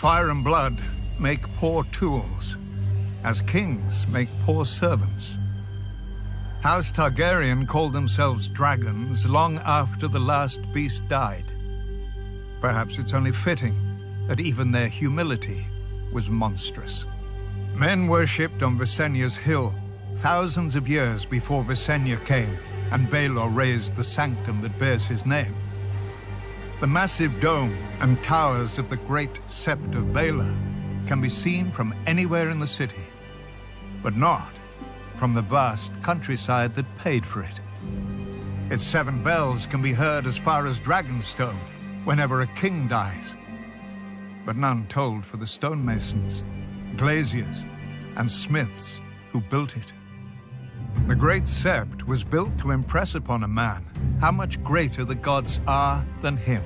Fire and blood make poor tools, as kings make poor servants. House Targaryen called themselves dragons long after the last beast died. Perhaps it's only fitting that even their humility was monstrous. Men worshipped on Visenya's hill thousands of years before Visenya came and Baelor raised the sanctum that bears his name. The massive dome and towers of the great Sept of Baelor can be seen from anywhere in the city, but not from the vast countryside that paid for it. Its 7 bells can be heard as far as Dragonstone whenever a king dies, but none tolled for the stonemasons, glaziers, and smiths who built it. The great Sept was built to impress upon a man how much greater the gods are than him.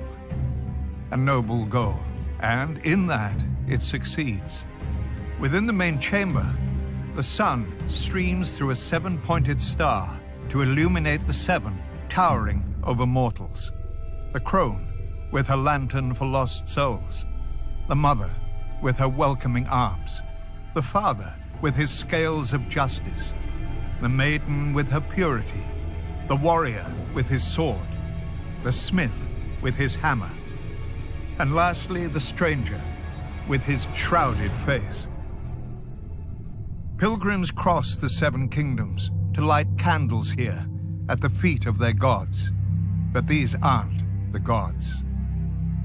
A noble goal, and in that it succeeds. Within the main chamber, the sun streams through a 7-pointed star to illuminate the 7 towering over mortals. The crone with her lantern for lost souls, the mother with her welcoming arms, the father with his scales of justice, the maiden with her purity, the warrior with his sword, the smith with his hammer, and lastly the stranger with his shrouded face. Pilgrims cross the 7 kingdoms to light candles here at the feet of their gods, but these aren't the gods.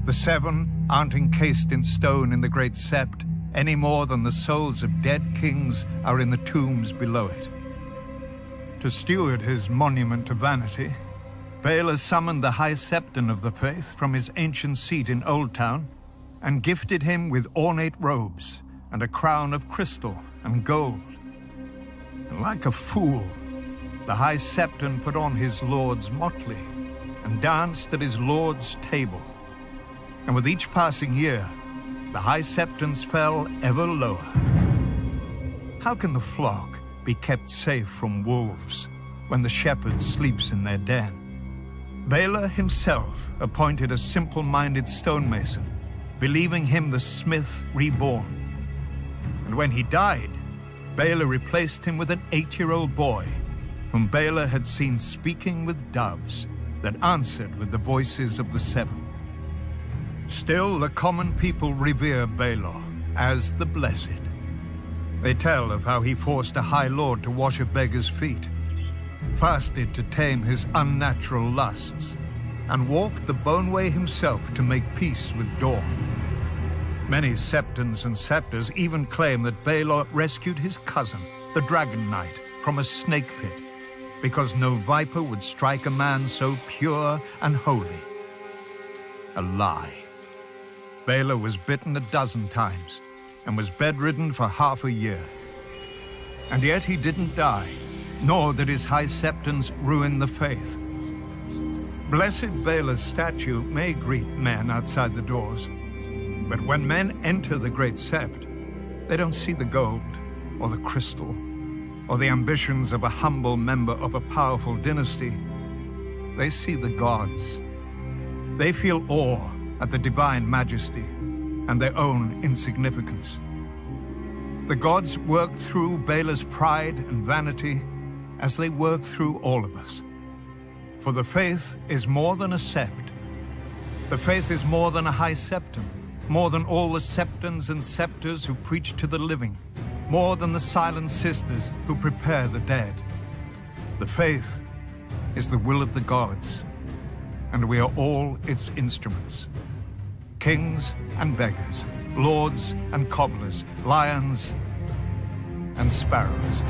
The 7 aren't encased in stone in the great Sept any more than the souls of dead kings are in the tombs below it. To steward his monument to vanity, Baelor summoned the High Septon of the Faith from his ancient seat in Old Town and gifted him with ornate robes and a crown of crystal and gold. And like a fool, the High Septon put on his lord's motley and danced at his lord's table. And with each passing year, the High Septons fell ever lower. How can the flock be kept safe from wolves when the shepherd sleeps in their den? Baelor himself appointed a simple-minded stonemason, believing him the smith reborn. And when he died, Baelor replaced him with an 8-year-old boy, whom Baelor had seen speaking with doves that answered with the voices of the 7. Still, the common people revere Baelor as the Blessed. They tell of how he forced a High Lord to wash a beggar's feet, fasted to tame his unnatural lusts, and walked the bone way himself to make peace with Dawn. Many Septons and Septors even claim that Baelor rescued his cousin, the Dragon Knight, from a snake pit, because no viper would strike a man so pure and holy. A lie. Baelor was bitten 12 times and was bedridden for half a year. And yet he didn't die, nor did his High Septons ruin the faith. Blessed Baelor's statue may greet men outside the doors, but when men enter the great Sept, they don't see the gold or the crystal or the ambitions of a humble member of a powerful dynasty. They see the gods. They feel awe at the divine majesty and their own insignificance. The gods work through Baelor's pride and vanity as they work through all of us. For the faith is more than a sept. The faith is more than a High Septon, more than all the Septons and Septors who preach to the living, more than the silent sisters who prepare the dead. The faith is the will of the gods, and we are all its instruments. Kings and beggars, lords and cobblers, lions and sparrows.